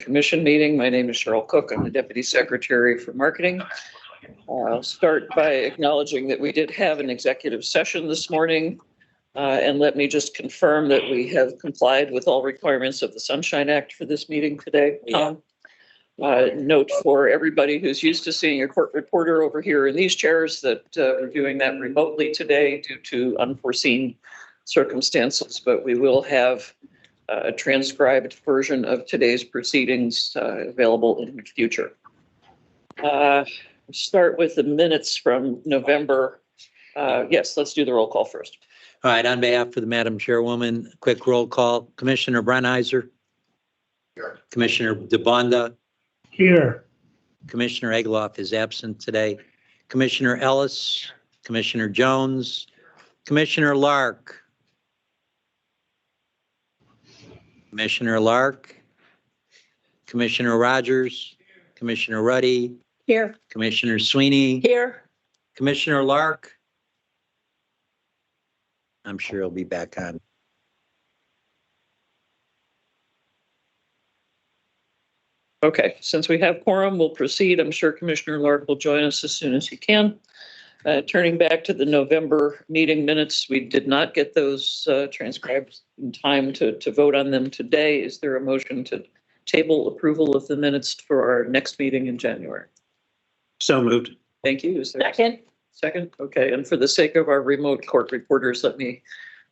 Commission meeting. My name is Cheryl Cook. I'm the Deputy Secretary for Marketing. I'll start by acknowledging that we did have an executive session this morning. And let me just confirm that we have complied with all requirements of the Sunshine Act for this meeting today. Note for everybody who's used to seeing a court reporter over here in these chairs that we're doing that remotely today due to unforeseen circumstances, but we will have a transcribed version of today's proceedings available in the future. Start with the minutes from November. Yes, let's do the roll call first. All right, on behalf of the Madam Chairwoman, quick roll call. Commissioner Brennheiser. Here. Commissioner DeBonda. Here. Commissioner Egloff is absent today. Commissioner Ellis. Commissioner Jones. Commissioner Lark. Commissioner Lark. Commissioner Rogers. Commissioner Ruddy. Here. Commissioner Sweeney. Here. Commissioner Lark. I'm sure he'll be back on. Okay, since we have quorum, we'll proceed. I'm sure Commissioner Lark will join us as soon as he can. Turning back to the November meeting minutes, we did not get those transcribed in time to vote on them today. Is there a motion to table approval of the minutes for our next meeting in January? So moved. Thank you. Is there Second. Second? Okay, and for the sake of our remote court reporters, let me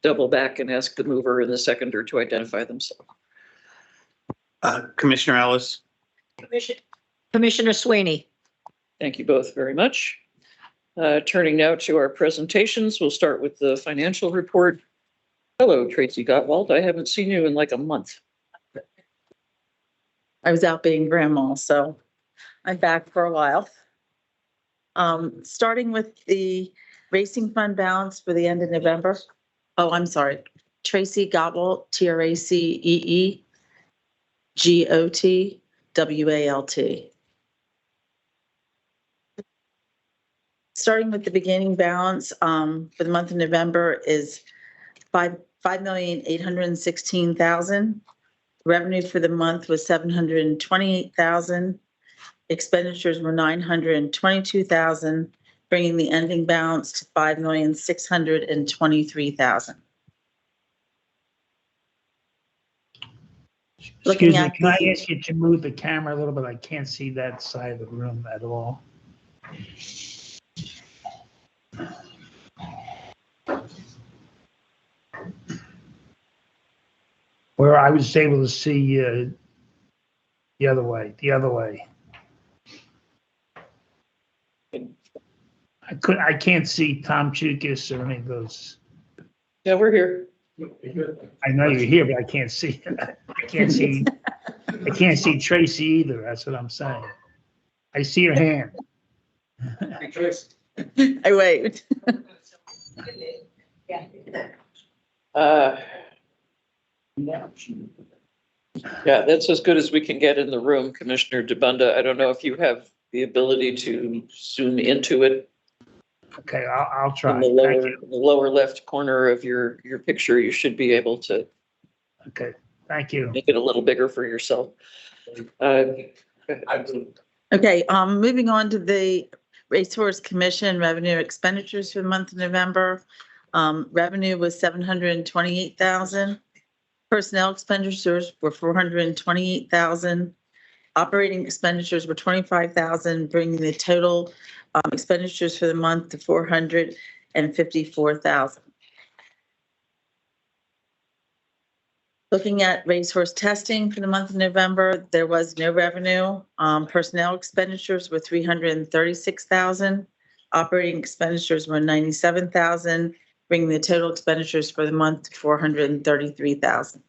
double back and ask the mover and the seconder to identify themselves. Commissioner Ellis. Commissioner Sweeney. Thank you both very much. Turning now to our presentations, we'll start with the financial report. Hello, Tracy Gottwald. I haven't seen you in like a month. I was out being grandma, so I'm back for a while. Starting with the racing fund balance for the end of November. Oh, I'm sorry. Tracy Gottwald, TRACEE-GOTWALT. Starting with the beginning balance for the month of November is $5,816,000. Revenue for the month was $728,000. Expenditures were $922,000, bringing the ending balance to $5,623,000. Excuse me, can I ask you to move the camera a little bit? I can't see that side of the room at all. Where I was able to see the other way. I can't see Tom Chukis or any of those. Yeah, we're here. I know you're here, but I can't see. I can't see Tracy either. That's what I'm saying. I see your hand. I waved. Yeah, that's as good as we can get in the room, Commissioner DeBunda. I don't know if you have the ability to zoom into it. Okay, I'll try. In the lower left corner of your picture, you should be able to. Okay, thank you. Make it a little bigger for yourself. Okay, moving on to the Racehorse Commission revenue expenditures for the month of November. Revenue was $728,000. Personnel expenditures were $428,000. Operating expenditures were $25,000, bringing the total expenditures for the month to $454,000. Looking at racehorse testing for the month of November, there was no revenue. Personnel expenditures were $336,000. Operating expenditures were $97,000, bringing the total expenditures for the month to $433,000.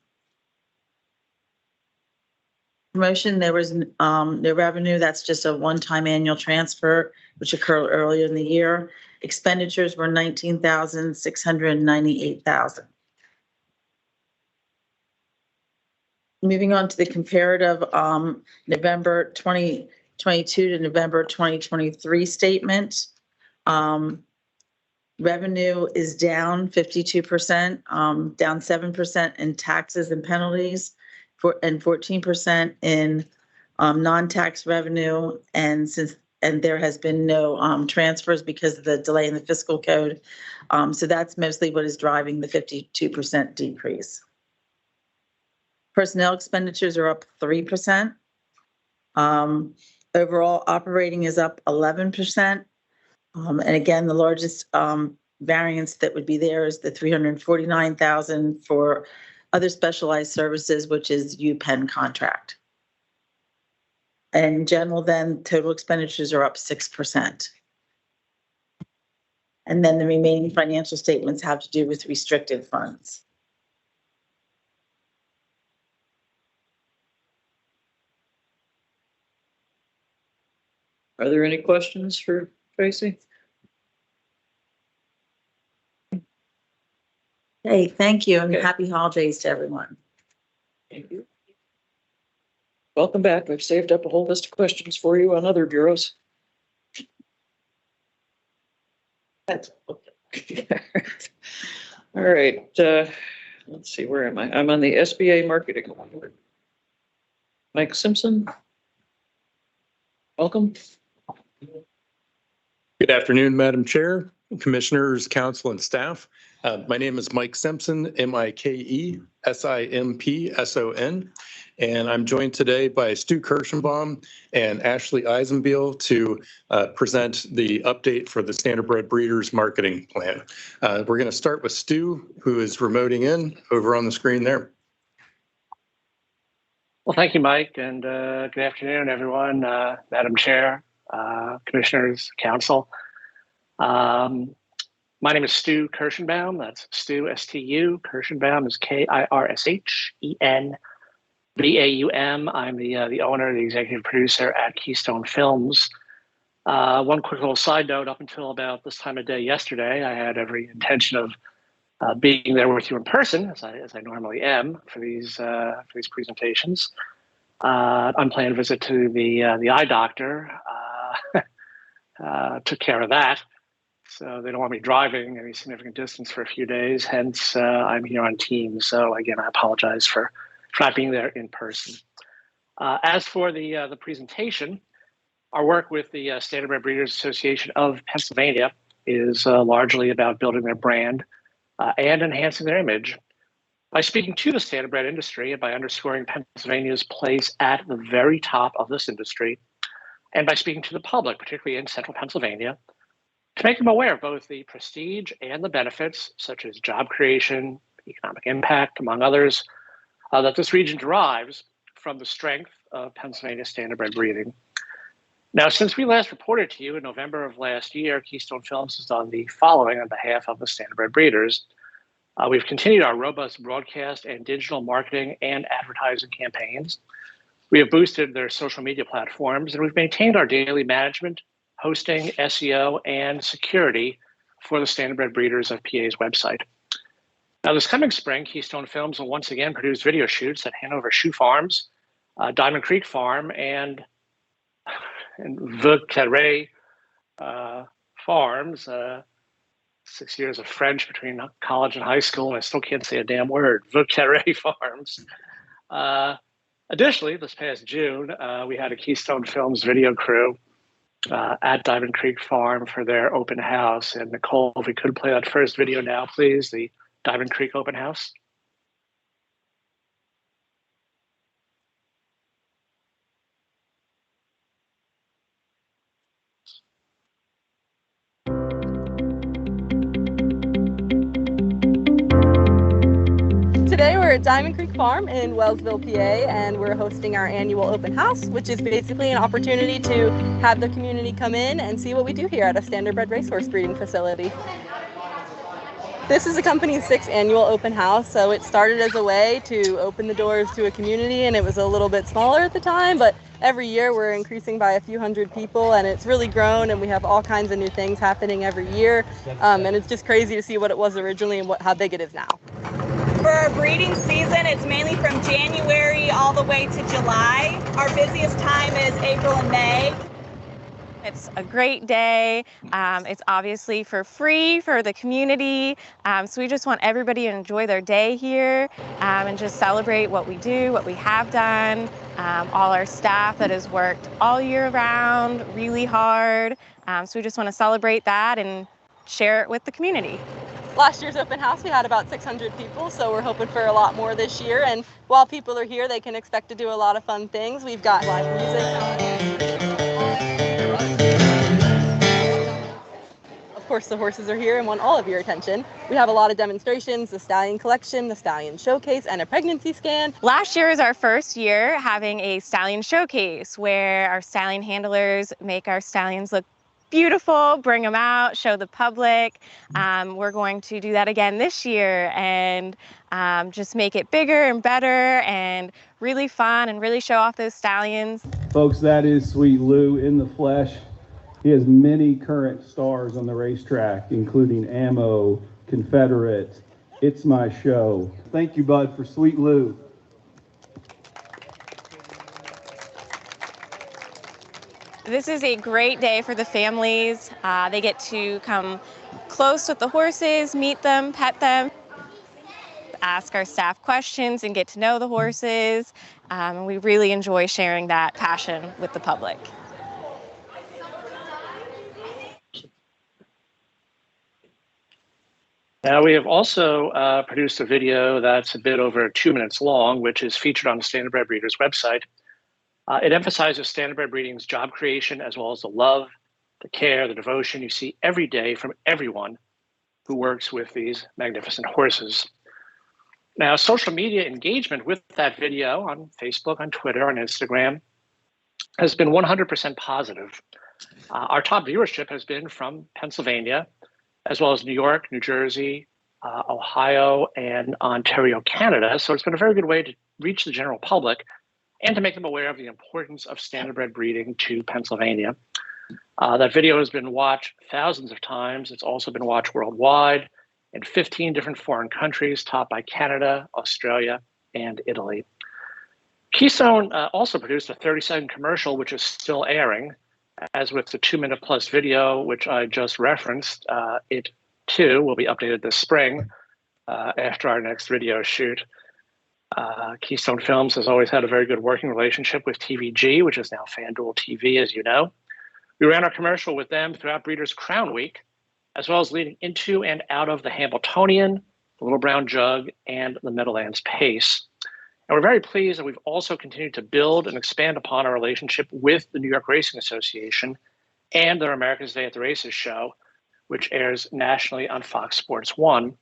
Promotion, there was no revenue. That's just a one-time annual transfer, which occurred earlier in the year. Expenditures were $19,698,000. Moving on to the comparative November 2022 to November 2023 statement. Revenue is down 52%, down 7% in taxes and penalties, and 14% in non-tax revenue, and there has been no transfers because of the delay in the fiscal code. So that's mostly what is driving the 52% decrease. Personnel expenditures are up 3%. Overall operating is up 11%. And again, the largest variance that would be there is the $349,000 for other specialized services, which is UPenn contract. In general, then total expenditures are up 6%. And then the remaining financial statements have to do with restricted funds. Are there any questions for Tracy? Hey, thank you, and Okay. happy holidays to everyone. Thank you. Welcome back. I've saved up a whole list of questions for you on other bureaus. That's All right, let's see, where am I? I'm on the SBA marketing. Mike Simpson. Welcome. Good afternoon, Madam Chair, Commissioners, Council, and staff. My name is Mike Simpson, MikeSimpson, and I'm joined today by Stu Kirschenbaum and Ashley Eisenbiel to present the update for the Standardbred Breeders Marketing Plan. We're going to start with Stu, who is remoting in over on the screen there. Well, thank you, Mike, and good afternoon, everyone, Madam Chair, Commissioners, Council. My name is Stu Kirschenbaum. That's Stu, S-T-U. Kirschenbaum is K-I-R-S-H-E-N-B-A-U-M. I'm the owner, the executive producer at Keystone Films. One quick little side note, up until about this time of day yesterday, I had every intention of being there with you in person, as I normally am for these presentations. Unplanned visit to the eye doctor took care of that. So they don't want me driving any significant distance for a few days. Hence, I'm here on Teams. So again, I apologize for not being there in person. As for the presentation, our work with the Standardbred Breeders Association of Pennsylvania is largely about building their brand and enhancing their image by speaking to the standardbred industry and by underscoring Pennsylvania's place at the very top of this industry, and by speaking to the public, particularly in central Pennsylvania, to make them aware of both the prestige and the benefits, such as job creation, economic impact, among others, that this region derives from the strength of Pennsylvania standardbred breeding. Now, since we last reported to you in November of last year, Keystone Films has done the following on behalf of the standardbred breeders. We've continued our robust broadcast and digital marketing and advertising campaigns. We have boosted their social media platforms, and we've maintained our daily management, hosting, SEO, and security for the Standardbred Breeders of PA's website. Now, this coming spring, Keystone Films will once again produce video shoots at Hanover Shoe Farms, Diamond Creek Farm, and Vauqueray Farms. 6 years of French between college and high school, and I still can't say a damn word. Vauqueray Farms. Additionally, this past June, we had a Keystone Films video crew at Diamond Creek Farm for their open house. And Nicole, if we could play that first video now, please, the Diamond Creek open house. Today we're at Diamond Creek Farm in Wellsville, PA, and we're hosting our annual open house, which is basically an opportunity to have the community come in and see what we do here at a standardbred racehorse breeding facility. This is the company's 6th annual open house, so it started as a way to open the doors to a community, and it was a little bit smaller at the time, but every year we're increasing by a few hundred people, and it's really grown, and we have all kinds of new things happening every year, and it's just crazy to see what it was originally and how big it is now. For our breeding season, it's mainly from January all the way to July. Our busiest time is April and May. It's a great day. It's obviously for free for the community. So we just want everybody to enjoy their day here and just celebrate what we do, what we have done, all our staff that has worked all year round, really hard. So we just want to celebrate that and share it with the community. Last year's open house, we had about 600 people, so we're hoping for a lot more this year. And while people are here, they can expect to do a lot of fun things. We've got live music. Of course, the horses are here and want all of your attention. We have a lot of demonstrations, the stallion collection, the stallion showcase, and a pregnancy scan. Last year is our first year having a stallion showcase where our stallion handlers make our stallions look beautiful, bring them out, show the public. We're going to do that again this year and just make it bigger and better and really fun and really show off those stallions. Folks, that is Sweet Lou in the flesh. He has many current stars on the racetrack, including Ammo, Confederate, It's My Show. Thank you, Bud, for Sweet Lou. This is a great day for the families. They get to come close with the horses, meet them, pet them, ask our staff questions and get to know the horses. And we really enjoy sharing that passion with the public. Now, we have also produced a video that's a bit over 2 minutes long, which is featured on the Standardbred Breeders website. It emphasizes Standardbred breeding's job creation, as well as the love, the care, the devotion you see every day from everyone who works with these magnificent horses. Now, social media engagement with that video on Facebook, on Twitter, on Instagram has been 100% positive. Our top viewership has been from Pennsylvania, as well as New York, New Jersey, Ohio, and Ontario, Canada. So it's been a very good way to reach the general public and to make them aware of the importance of standardbred breeding to Pennsylvania. That video has been watched thousands of times. It's also been watched worldwide in 15 different foreign countries, topped by Canada, Australia, and Italy. Keystone also produced a 30-second commercial, which is still airing. As with the 2-minute plus video, which I just referenced, it too will be updated this spring after our next video shoot. Keystone Films has always had a very good working relationship with TVG, which is now FanDuel TV, as you know. We ran our commercial with them throughout Breeders' Crown Week, as well as leading into and out of the Hambletonian, the Little Brown Jug, and the Meadowlands Pace. And we're very pleased that we've also continued to build and expand upon our relationship with the New York Racing Association and their America's Day at the Races show, which airs nationally on Fox Sports 1.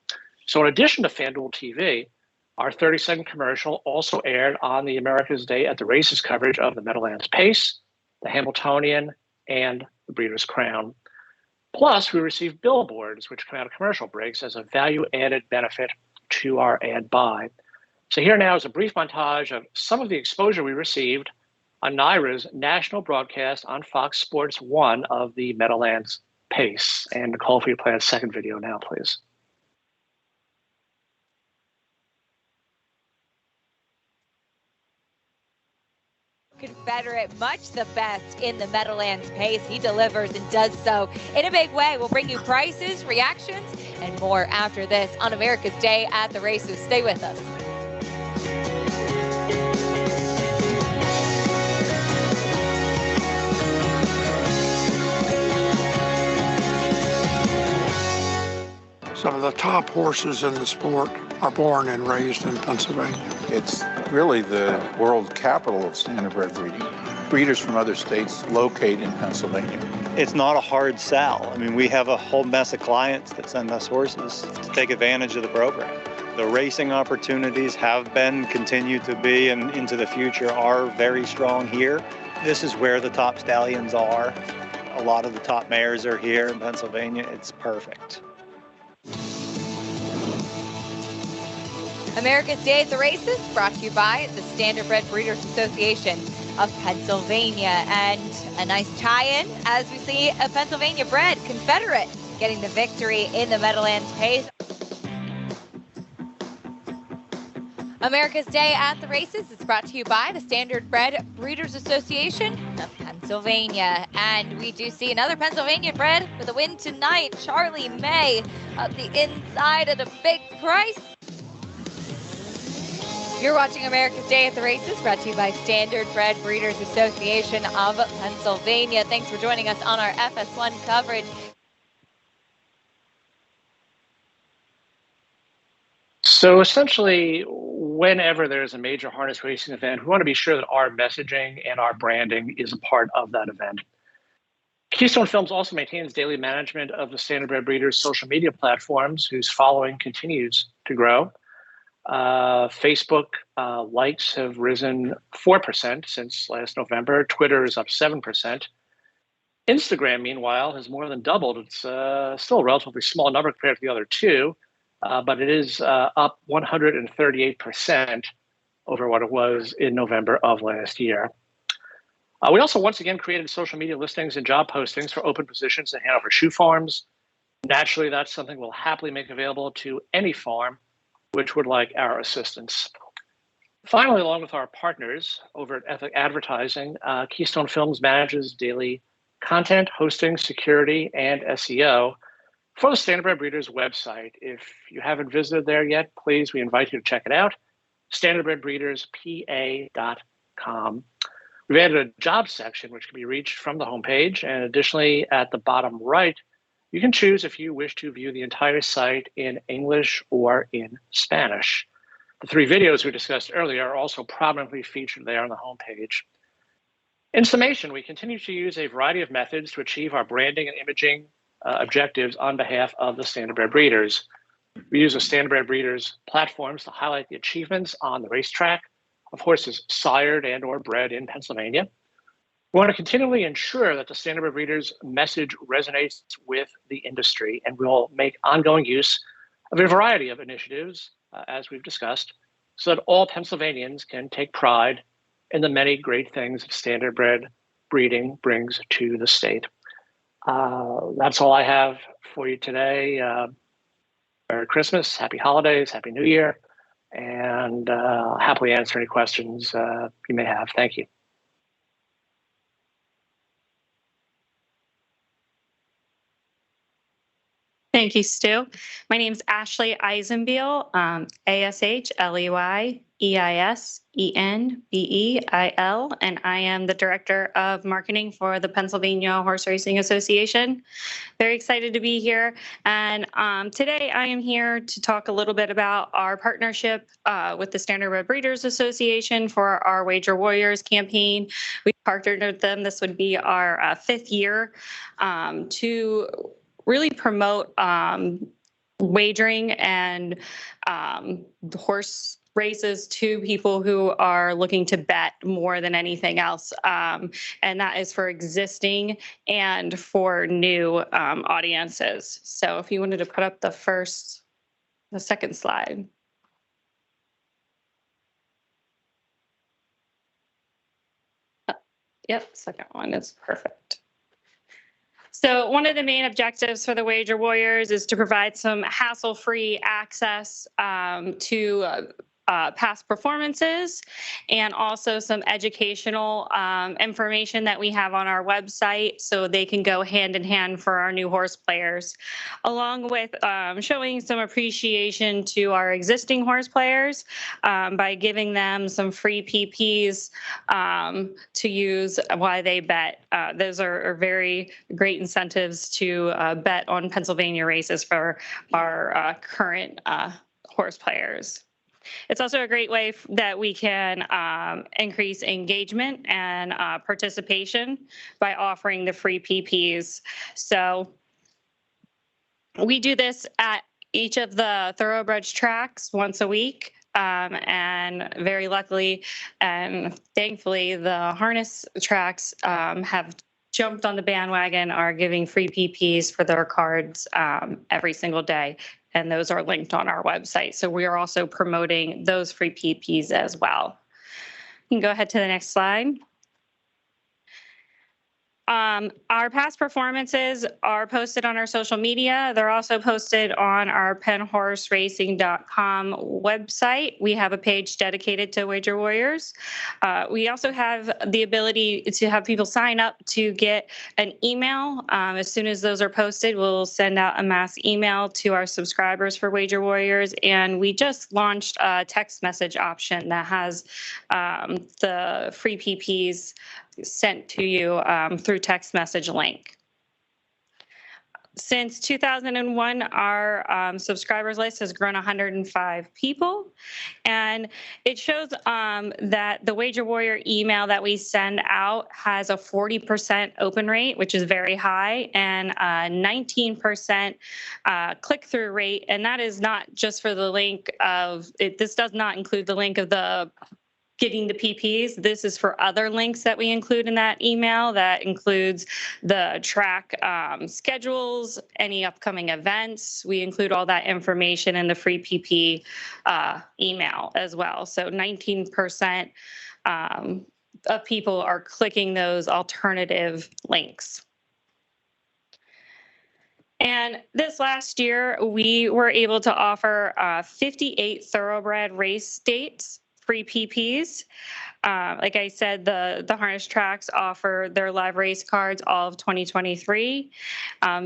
So in addition to FanDuel TV, our 30-second commercial also aired on the America's Day at the Races coverage of the Meadowlands Pace, the Hambletonian, and the Breeders' Crown. Plus, we received billboards, which come out of commercial breaks as a value-added benefit to our ad buy. So here now is a brief montage of some of the exposure we received on NYRA's national broadcast on Fox Sports 1 of the Meadowlands Pace. And Nicole, if we play a second video now, please. Confederate, much the best in the Meadowlands Pace. He delivers and does so in a big way. We'll bring you prices, reactions, and more after this on America's Day at the Races. Stay with us. Some of the top horses in the sport are born and raised in Pennsylvania. It's really the world capital of standardbred breeding. Breeders from other states locate in Pennsylvania. It's not a hard sell. I mean, we have a whole mess of clients that send us horses to take advantage of the program. The racing opportunities have been, continue to be, and into the future are very strong here. This is where the top stallions are. A lot of the top mares are here in Pennsylvania. It's perfect. America's Day at the Races, brought to you by the Standardbred Breeders Association of Pennsylvania. And a nice tie-in as we see a Pennsylvania-bred Confederate getting the victory in the Meadowlands Pace. America's Day at the Races is brought to you by the Standardbred Breeders Association of Pennsylvania. And we do see another Pennsylvania bred for the win tonight. Charlie May up the inside at a big price. You're watching America's Day at the Races, brought to you by Standardbred Breeders Association of Pennsylvania. Thanks for joining us on our FS1 coverage. So essentially, whenever there's a major harness racing event, we want to be sure that our messaging and our branding is a part of that event. Keystone Films also maintains daily management of the Standardbred Breeders' social media platforms, whose following continues to grow. Facebook likes have risen 4% since last November. Twitter is up 7%. Instagram, meanwhile, has more than doubled. It's still a relatively small number compared to the other two. But it is up 138% over what it was in November of last year. We also once again created social media listings and job postings for open positions at Hanover Shoe Farms. Naturally, that's something we'll happily make available to any farm which would like our assistance. Finally, along with our partners over at Ethic Advertising, Keystone Films manages daily content, hosting, security, and SEO for the Standardbred Breeders website. If you haven't visited there yet, please, we invite you to check it out, standardbredbreederspa.com. We've added a job section which can be reached from the homepage, and additionally, at the bottom right, you can choose if you wish to view the entire site in English or in Spanish. The 3 videos we discussed earlier are also prominently featured there on the homepage. In summation, we continue to use a variety of methods to achieve our branding and imaging objectives on behalf of the Standardbred Breeders. We use the Standardbred Breeders platforms to highlight the achievements on the racetrack of horses sired and or bred in Pennsylvania. We want to continually ensure that the Standardbred Breeders message resonates with the industry, and we'll make ongoing use of a variety of initiatives, as we've discussed, so that all Pennsylvanians can take pride in the many great things that Standardbred breeding brings to the state. That's all I have for you today. Merry Christmas, Happy Holidays, Happy New Year, and happily answer any questions you may have. Thank you. Thank you, Stu. My name is Ashley Eisenbeil, ASHLEYEISENBEIL, and I am the Director of Marketing for the Pennsylvania Horse Racing Association. Very excited to be here. And today I am here to talk a little bit about our partnership with the Standardbred Breeders Association for our Wager Warriors campaign. We partnered with them. This would be our 5th year to really promote wagering and horse races to people who are looking to bet more than anything else. And that is for existing and for new audiences. So if you wanted to put up the second slide. Yep, second one is perfect. So one of the main objectives for the Wager Warriors is to provide some hassle-free access to past performances and also some educational information that we have on our website so they can go hand in hand for our new horse players, along with showing some appreciation to our existing horse players by giving them some free PPs to use while they bet. Those are very great incentives to bet on Pennsylvania races for our current horse players. It's also a great way that we can increase engagement and participation by offering the free PPs. So we do this at each of the Thoroughbreds tracks once a week. And very luckily and thankfully, the harness tracks have jumped on the bandwagon, are giving free PPs for their cards every single day. And those are linked on our website. So we are also promoting those free PPs as well. You can go ahead to the next slide. Our past performances are posted on our social media. They're also posted on our penhorseracing.com website. We have a page dedicated to Wager Warriors. We also have the ability to have people sign up to get an email. As soon as those are posted, we'll send out a mass email to our subscribers for Wager Warriors. And we just launched a text message option that has the free PPs sent to you through text message link. Since 2001, our subscribers list has grown 105 people, and it shows that the Wager Warrior email that we send out has a 40% open rate, which is very high, and a 19% click-through rate, and that is not just for the link of it. This does not include the link of the getting the PPs. This is for other links that we include in that email. That includes the track schedules, any upcoming events. We include all that information in the free PP email as well. So 19% of people are clicking those alternative links. And this last year, we were able to offer 58 thoroughbred race dates, free PPs. Like I said, the harness tracks offer their live race cards all of 2023.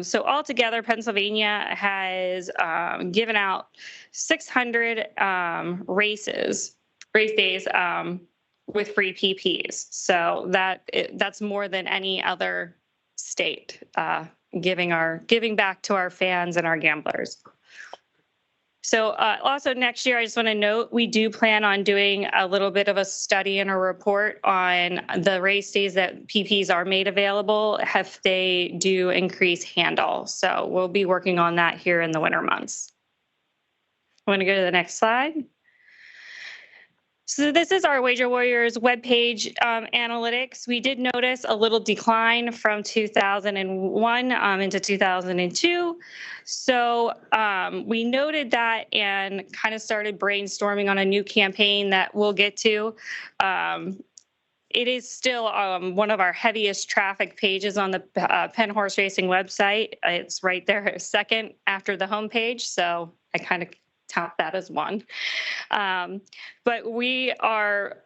So altogether, Pennsylvania has given out 600 race days with free PPs. So that's more than any other state giving back to our fans and our gamblers. So also next year, I just want to note, we do plan on doing a little bit of a study and a report on the race days that PPs are made available if they do increase handle. So we'll be working on that here in the winter months. I want to go to the next slide. So this is our Wager Warriors webpage analytics. We did notice a little decline from 2001 into 2002. So we noted that and kind of started brainstorming on a new campaign that we'll get to. It is still one of our heaviest traffic pages on the Penn Horse Racing website. It's right there second after the homepage. So I kind of count that as one. But we are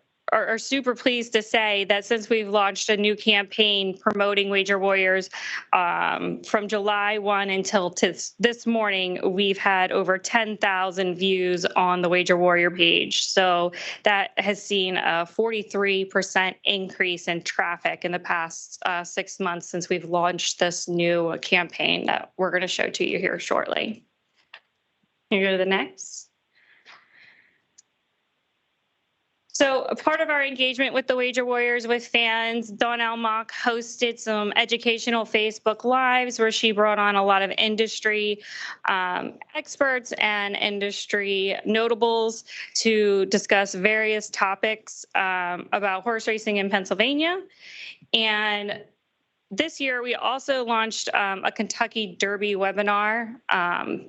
super pleased to say that since we've launched a new campaign promoting Wager Warriors from July 1 until this morning, we've had over 10,000 views on the Wager Warrior page. So that has seen a 43% increase in traffic in the past 6 months since we've launched this new campaign that we're going to show to you here shortly. You go to the next. So a part of our engagement with the Wager Warriors with fans, Dawn Almock hosted some educational Facebook Lives where she brought on a lot of industry experts and industry notables to discuss various topics about horse racing in Pennsylvania. And this year, we also launched a Kentucky Derby webinar.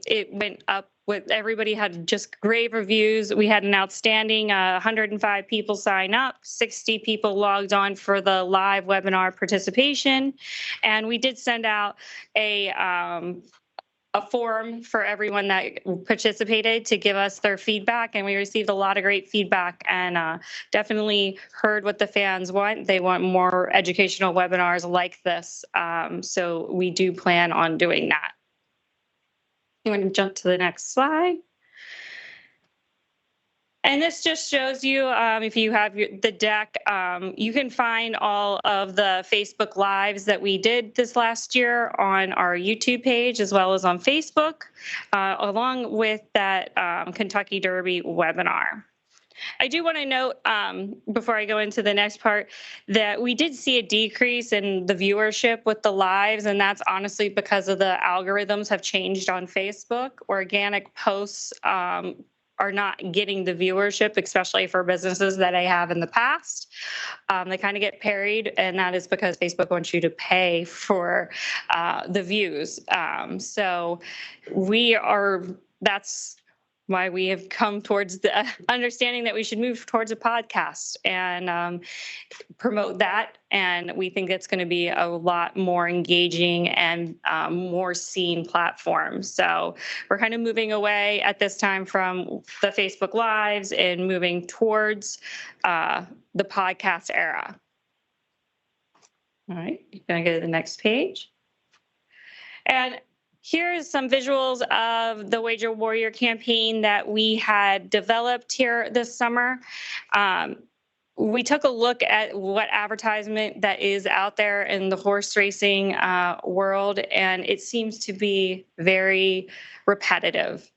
It went up with everybody had just great reviews. We had an outstanding 105 people sign up, 60 people logged on for the live webinar participation. And we did send out a form for everyone that participated to give us their feedback, and we received a lot of great feedback and definitely heard what the fans want. They want more educational webinars like this, so we do plan on doing that. You want to jump to the next slide? And this just shows you, if you have the deck, you can find all of the Facebook Lives that we did this last year on our YouTube page, as well as on Facebook, along with that Kentucky Derby webinar. I do want to note, before I go into the next part, that we did see a decrease in the viewership with the lives, and that's honestly because of the algorithms have changed on Facebook. Organic posts are not getting the viewership, especially for businesses that I have in the past. They kind of get parried, and that is because Facebook wants you to pay for the views. So that's why we have come towards the understanding that we should move towards a podcast and promote that. And we think it's going to be a lot more engaging and more seen platform. So we're kind of moving away at this time from the Facebook Lives and moving towards the podcast era. All right, going to go to the next page. And here's some visuals of the Wager Warrior campaign that we had developed here this summer. We took a look at what advertisement that is out there in the horse racing world, and it seems to be very repetitive.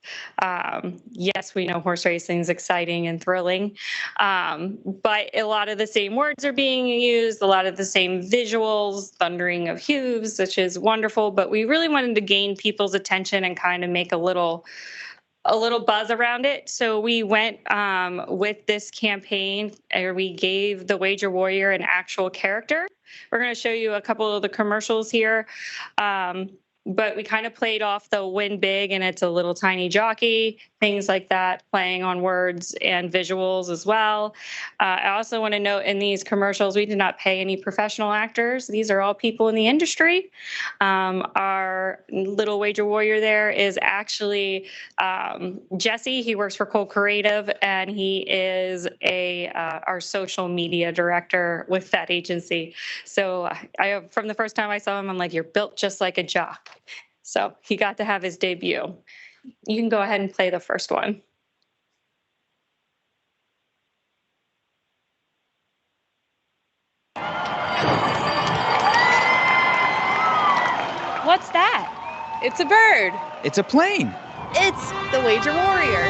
Yes, we know horse racing is exciting and thrilling, but a lot of the same words are being used, a lot of the same visuals, thundering of hooves, which is wonderful, but we really wanted to gain people's attention and kind of make a little buzz around it. So we went with this campaign and we gave the Wager Warrior an actual character. We're going to show you a couple of the commercials here. But we kind of played off the win big and it's a little tiny jockey, things like that, playing on words and visuals as well. I also want to note in these commercials, we did not pay any professional actors. These are all people in the industry. Our little Wager Warrior there is actually Jesse. He works for Cole Creative and he is our social media director with that agency. So from the first time I saw him, I'm like, you're built just like a jock. So he got to have his debut. You can go ahead and play the first one. What's that? It's a bird. It's a plane. It's the Wager Warrior.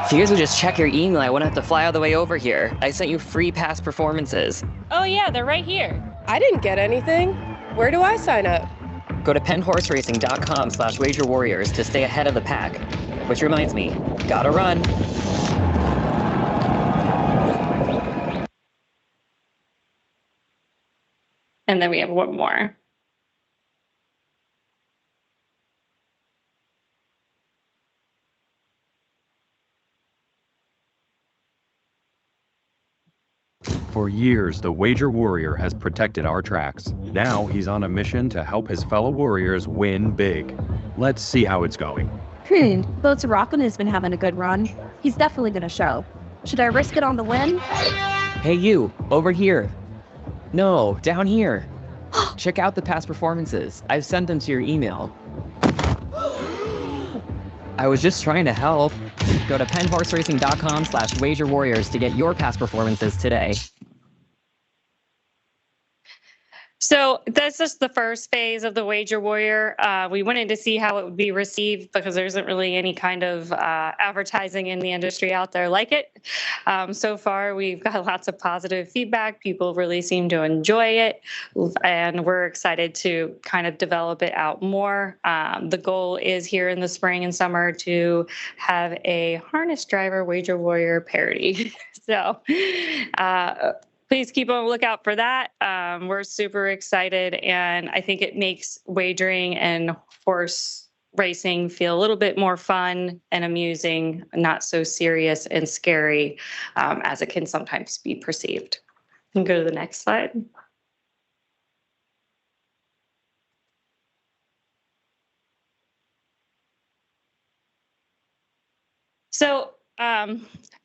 If you guys would just check your email, I wouldn't have to fly all the way over here. I sent you free past performances. Oh yeah, they're right here. I didn't get anything. Where do I sign up? Go to penhorseracing.com/wagerwarriors to stay ahead of the pack. Which reminds me, gotta run. And then we have one more. For years, the Wager Warrior has protected our tracks. Now he's on a mission to help his fellow warriors win big. Let's see how it's going. Boats Rockin' has been having a good run. He's definitely gonna show. Should I risk it on the win? Hey you, over here. No, down here. Check out the past performances. I've sent them to your email. I was just trying to help. Go to penhorseracing.com/wagerwarriors to get your past performances today. So that's just the first phase of the Wager Warrior. We wanted to see how it would be received because there isn't really any kind of advertising in the industry out there like it. So far, we've got lots of positive feedback. People really seem to enjoy it, and we're excited to kind of develop it out more. The goal is here in the spring and summer to have a harness driver Wager Warrior parody. So please keep on the lookout for that. We're super excited, and I think it makes wagering and horse racing feel a little bit more fun and amusing, not so serious and scary as it can sometimes be perceived. You can go to the next slide. So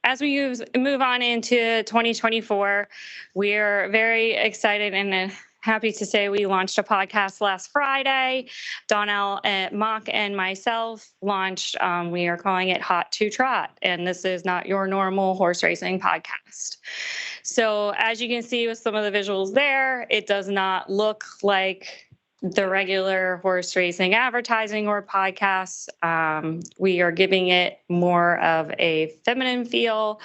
as we move on into 2024, we're very excited and happy to say we launched a podcast last Friday. Donnell Mock and myself launched, we are calling it Hot to Trot, and this is not your normal horse racing podcast. So as you can see with some of the visuals there, it does not look like the regular horse racing advertising or podcasts. We are giving it more of a feminine feel,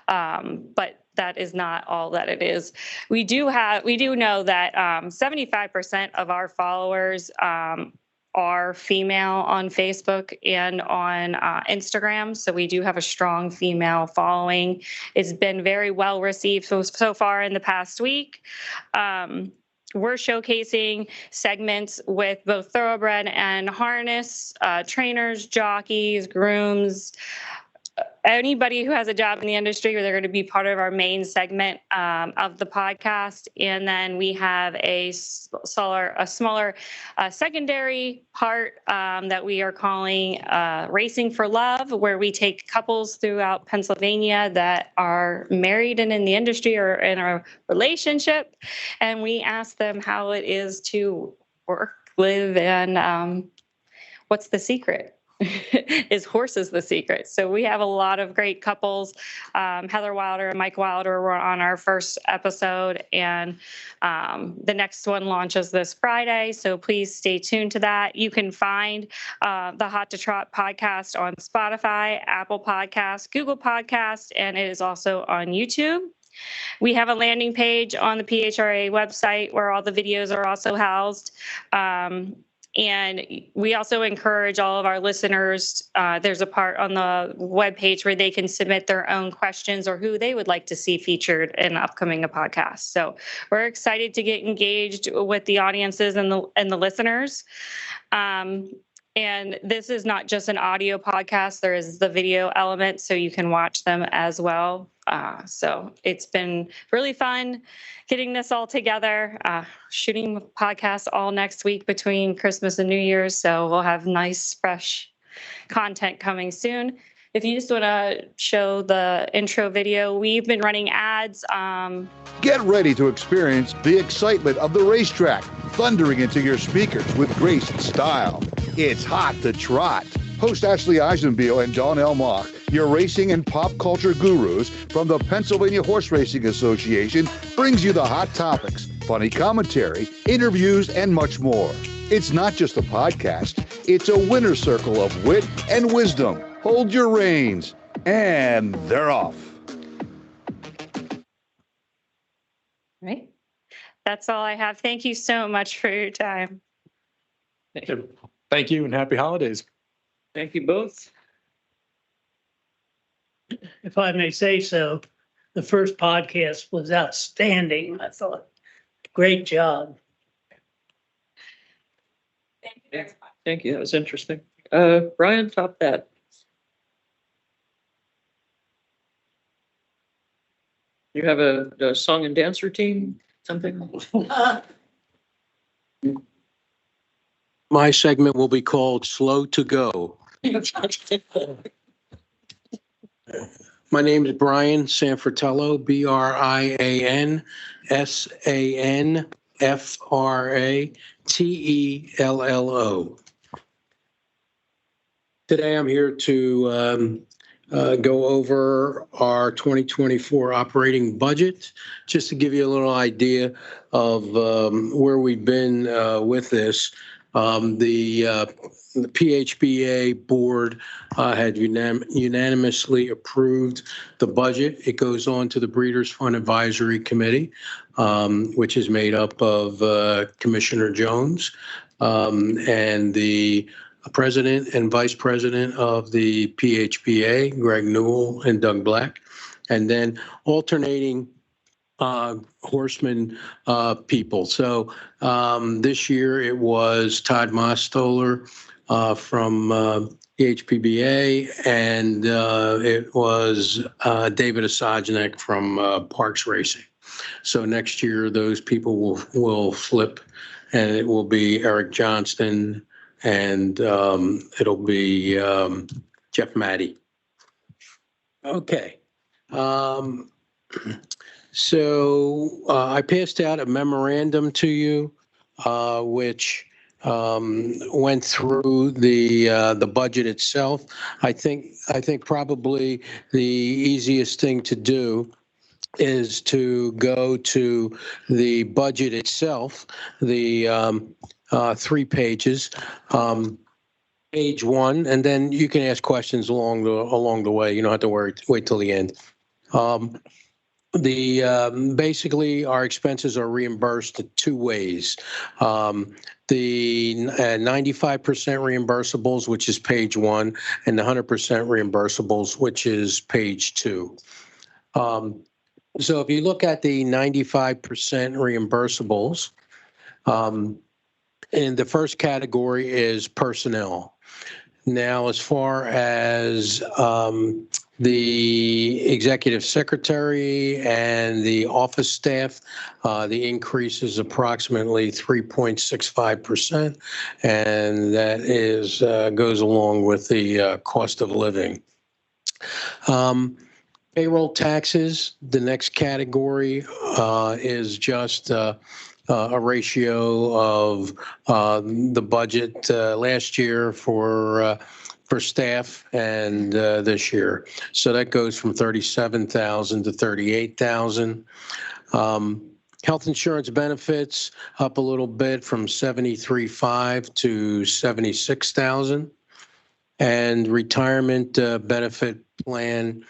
but that is not all that it is. We do know that 75% of our followers are female on Facebook and on Instagram. So we do have a strong female following. It's been very well received so far in the past week. we're showcasing segments with both thoroughbred and harness, trainers, jockeys, grooms, anybody who has a job in the industry, they're going to be part of our main segment of the podcast. And then we have a smaller secondary part that we are calling Racing for Love, where we take couples throughout Pennsylvania that are married and in the industry or in a relationship. And we ask them how it is to work, live, and what's the secret. Is horses the secret? So we have a lot of great couples. Heather Wilder and Mike Wilder were on our first episode, and the next one launches this Friday. So please stay tuned to that. You can find the Hot to Trot podcast on Spotify, Apple Podcasts, Google Podcasts, and it is also on YouTube. We have a landing page on the PHRA website where all the videos are also housed. And we also encourage all of our listeners, there's a part on the webpage where they can submit their own questions or who they would like to see featured in upcoming podcast. So we're excited to get engaged with the audiences and the listeners. And this is not just an audio podcast. There is the video element, so you can watch them as well. So it's been really fun getting this all together, shooting podcasts all next week between Christmas and New Year's. So we'll have nice, fresh content coming soon. If you just want to show the intro video, we've been running ads. Get ready to experience the excitement of the racetrack, thundering into your speakers with grace and style. It's Hot to Trot. Host Ashley Eisenbiel and Dawn Elmock, your racing and pop culture gurus from the Pennsylvania Horse Racing Association, brings you the hot topics, funny commentary, interviews, and much more. It's not just a podcast. It's a winner's circle of wit and wisdom. Hold your reins, and they're off. Right. That's all I have. Thank you so much for your time. Thank you and happy holidays. Thank you both. If I may say so, the first podcast was outstanding, I thought. Great job. Thank you. That was interesting. Brian, top that. You have a song and dance routine, something? My segment will be called Slow to Go. My name is Brian Sanfratello, BrianSanfratello. Today I'm here to go over our 2024 operating budget, just to give you a little idea of where we've been with this. The PHBA board had unanimously approved the budget. It goes on to the Breeders' Fund Advisory Committee, which is made up of Commissioner Jones and the president and vice president of the PHBA, Greg Newell and Doug Black, and then alternating horseman people. So this year it was Todd Mostoller from the HPBA, and it was David Asajnik from Parks Racing. So next year those people will flip, and it will be Eric Johnston, and it'll be Jeff Matty. Okay. So I passed out a memorandum to you, which went through the budget itself. I think probably the easiest thing to do is to go to the budget itself, the 3 pages. Page 1, and then you can ask questions along the way. You don't have to wait till the end. Basically our expenses are reimbursed 2 ways. The 95% reimbursables, which is page 1, and the 100% reimbursables, which is page 2. So if you look at the 95% reimbursables, And the first category is personnel. Now, as far as the executive secretary and the office staff, the increase is approximately 3.65%, and that is goes along with the cost of living. Payroll taxes, the next category is just a ratio of the budget last year for staff and this year. So that goes from 37,000 to 38,000. Health insurance benefits up a little bit from 73.5 to 76,000. And retirement benefit plan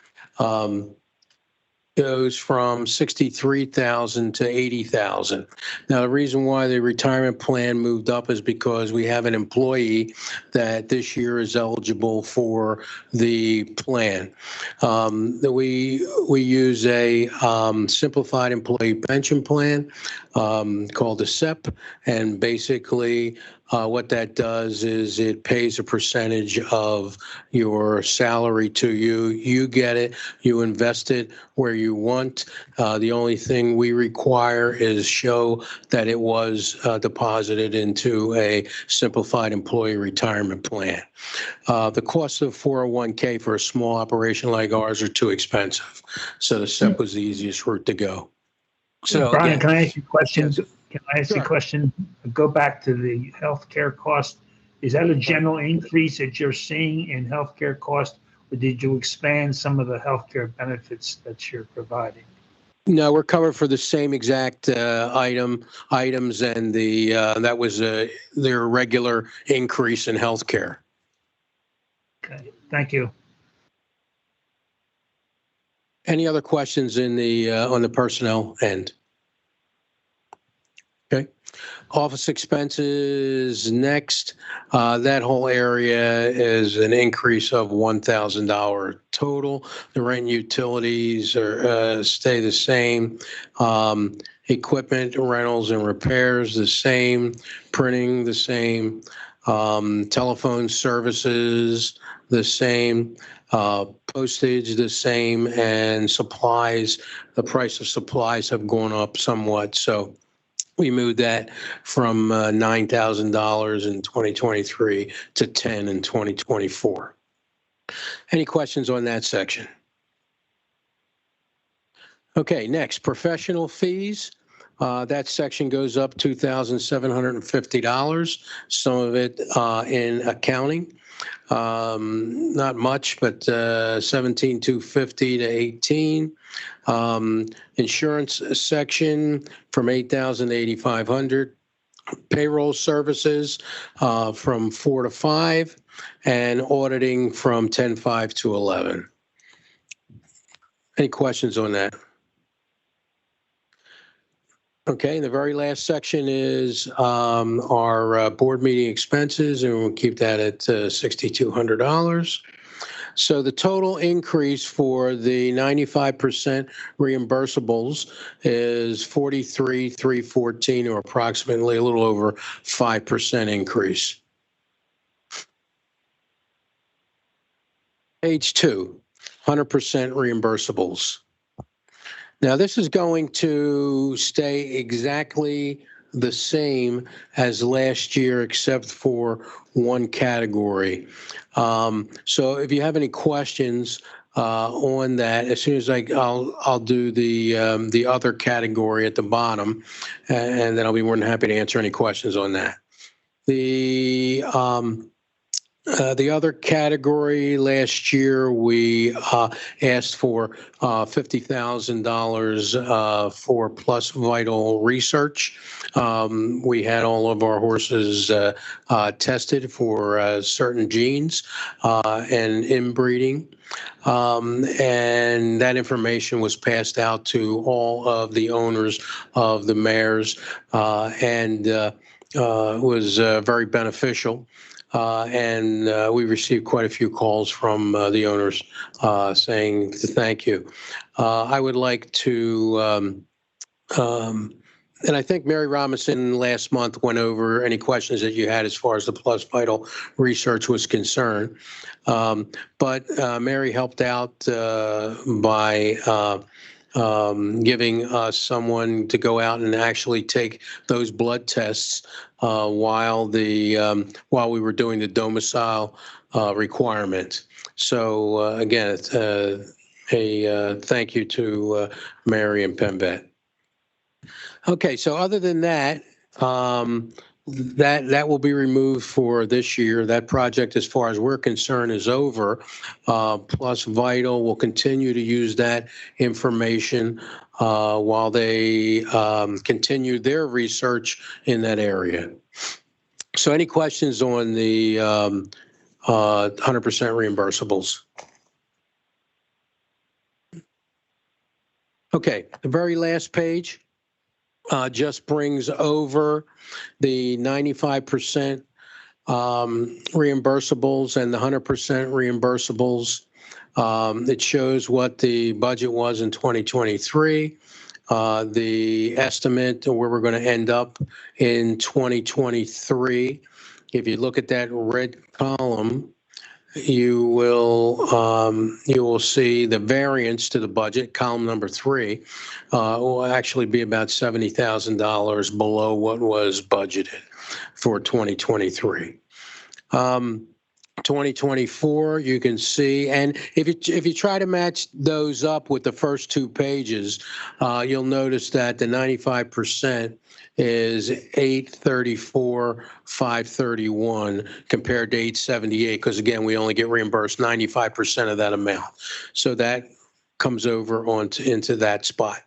goes from 63,000 to 80,000. Now, the reason why the retirement plan moved up is because we have an employee that this year is eligible for the plan. We use a simplified employee pension plan called a SEP, and basically what that does is it pays a percentage of your salary to you. You get it, you invest it where you want. The only thing we require is show that it was deposited into a simplified employee retirement plan. The cost of 401k for a small operation like ours are too expensive. So the SEP was the easiest route to go. So Brian, again, can I ask you a question? Yes. Can I ask you a Sure. question? Go back to the healthcare cost. Is that a general increase that you're seeing in healthcare cost, or did you expand some of the healthcare benefits that you're providing? No, we're covered for the same exact items, and that was their regular increase in healthcare. Okay, thank you. Any other questions in the on the personnel end? Okay. Office expenses next. That whole area is an increase of $1,000 total. The rent and utilities are stay the same. Equipment rentals and repairs the same. Printing the same. Telephone services the same. Postage the same, and supplies, the price of supplies have gone up somewhat. So we moved that from $9,000 in 2023 to $10,000 in 2024. Any questions on that section? Okay, next, professional fees. That section goes up $2,750, some of it in accounting. Not much, but 17,250 to 18. Insurance section from 8,000 to 8,500. Payroll services from 4 to 5, and auditing from 10.5 to 11. Any questions on that? Okay, the very last section is our board meeting expenses, and we'll keep that at $6,200. So the total increase for the 95% reimbursables is 43,314, or approximately a little over 5% increase. Page 2, 100% reimbursables. Now, this is going to stay exactly the same as last year, except for one category. So if you have any questions on that, as soon as I'll do the other category at the bottom, and then I'll be more than happy to answer any questions on that. The other category, last year, we asked for $50,000 for plus vital research. We had all of our horses tested for certain genes and inbreeding. And that information was passed out to all of the owners of the mares and was very beneficial. And we received quite a few calls from the owners saying thank you. I would like to And I think Mary Robinson last month went over any questions that you had as far as the Plus Vital research was concerned. But Mary helped out by giving us someone to go out and actually take those blood tests while we were doing the domicile requirement. So again, a thank you to Mary and PennVet. Okay, so other than that, that will be removed for this year. That project, as far as we're concerned, is over. Plus Vital will continue to use that information while they continue their research in that area. So any questions on the 100% reimbursables? Okay, the very last page just brings over the 95% reimbursables and the 100% reimbursables. It shows what the budget was in 2023, the estimate of where we're going to end up in 2023. If you look at that red column, you will see the variance to the budget. Column number 3 will actually be about $70,000 below what was budgeted for 2023. 2024, you can see, and if you try to match those up with the first 2 pages, you'll notice that the 95% is 834,531 compared to 878, because again, we only get reimbursed 95% of that amount. So that comes over into that spot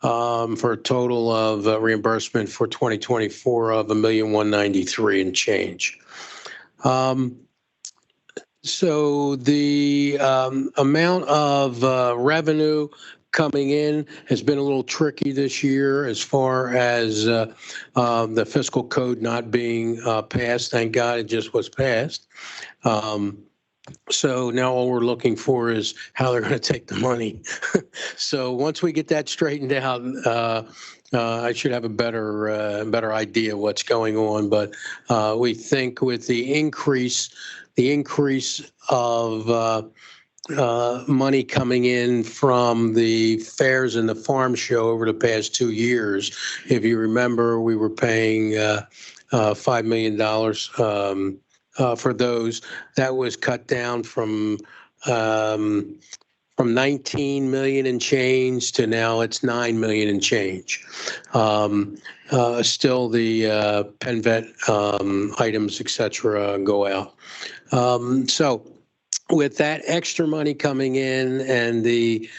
for a total of reimbursement for 2024 of $1,193,000 and change. So the amount of revenue coming in has been a little tricky this year as far as the fiscal code not being passed. Thank God it just was passed. So now all we're looking for is how they're going to take the money. So once we get that straightened out, I should have a better idea what's going on. But we think with the increase of money coming in from the fairs and the farm show over the past 2 years. If you remember, we were paying $5 million for those. That was cut down from 19 million and change to now it's 9 million and change. Still the PennVet items, et cetera, go out. So with that extra money coming in and the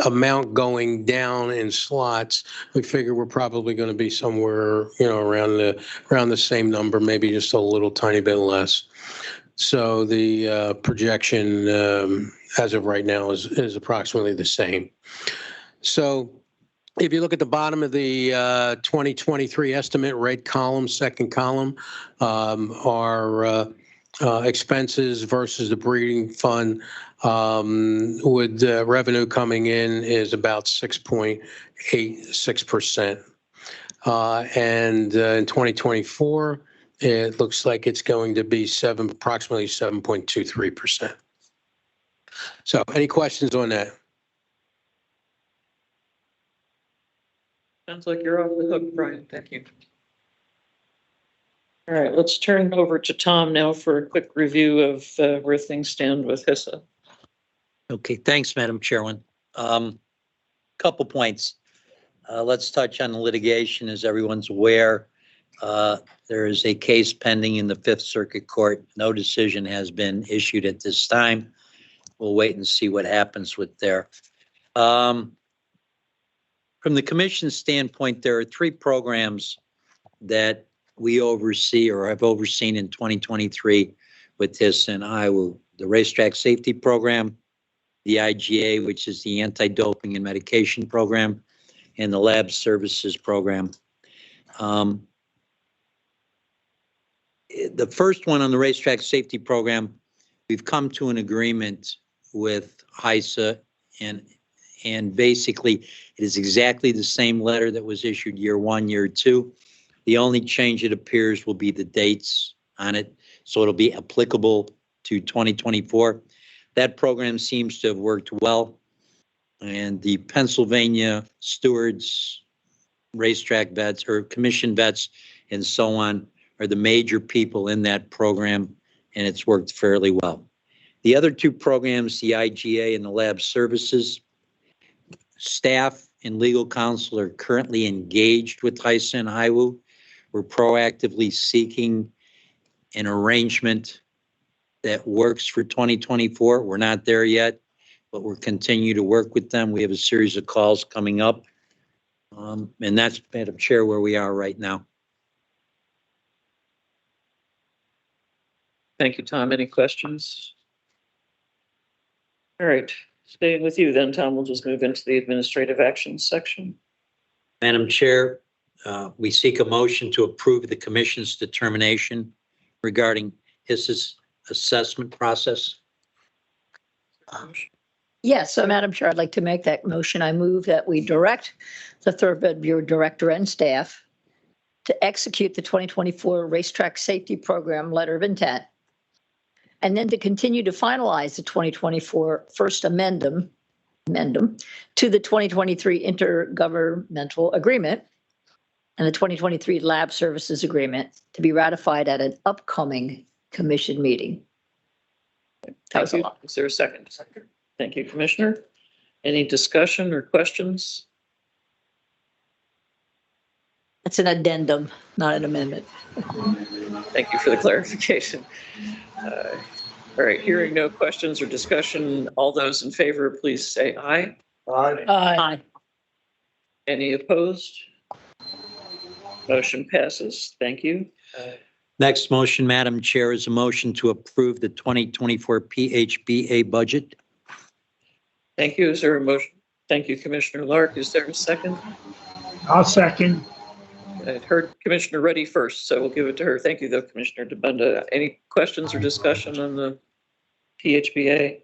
amount going down in slots, we figure we're probably going to be somewhere, around the same number, maybe just a little tiny bit less. So the projection as of right now is approximately the same. So if you look at the bottom of the 2023 estimate, red column, second column, our expenses versus the breeding fund, with revenue coming in is about 6.86%. And in 2024, it looks like it's going to be approximately 7.23%. So any questions on that? Sounds like you're off the hook, Brian. Thank you. All right, let's turn over to Tom now for a quick review of where things stand with HISA. Okay, thanks, Madam Chairman. Couple points. Let's touch on the litigation. As everyone's aware, there is a case pending in the Fifth Circuit Court. No decision has been issued at this time. We'll wait and see what happens with there. From the commission's standpoint, there are 3 programs that we oversee or have overseen in 2023 with this and Iowa: the Racetrack Safety Program, the IGA, which is the Anti-Doping and Medication Program, and the Lab Services Program. The first one on the Racetrack Safety Program, we've come to an agreement with HISA And basically, it is exactly the same letter that was issued year 1, year 2. The only change it appears will be the dates on it. So it'll be applicable to 2024. That program seems to have worked well. And the Pennsylvania stewards, racetrack vets or commission vets and so on are the major people in that program, and it's worked fairly well. The other two programs, the IGA and the lab services, staff and legal counsel are currently engaged with HISA and HIWU. We're proactively seeking an arrangement that works for 2024. We're not there yet, but we'll continue to work with them. We have a series of calls coming up. And that's, Madam Chair, where we are right now. Thank you, Tom. Any questions? All right, staying with you then, Tom, we'll just move into the administrative actions section. Madam Chair, we seek a motion to approve the commission's determination regarding HISA's assessment process. Yes, so Madam Chair, I'd like to make that motion. I move that we direct the Thoroughbred Bureau Director and staff to execute the 2024 Racetrack Safety Program Letter of Intent, and then to continue to finalize the 2024 first amendum to the 2023 Intergovernmental Agreement and the 2023 Lab Services Agreement to be ratified at an upcoming commission meeting. That was a lot. Is there a second? Thank you, Commissioner. Any discussion or questions? It's an addendum, not an amendment. Thank you for the clarification. All right, hearing no questions or discussion, all those in favor, please say aye. Aye. Aye. Any opposed? Motion passes. Thank you. Next motion, Madam Chair, is a motion to approve the 2024 PHBA budget. Thank you. Is there a motion? Thank you, Commissioner Lark. Is there a second? I'll second. I heard Commissioner Reddy first, so we'll give it to her. Thank you, though, Commissioner DeBenda. Any questions or discussion on the PHBA?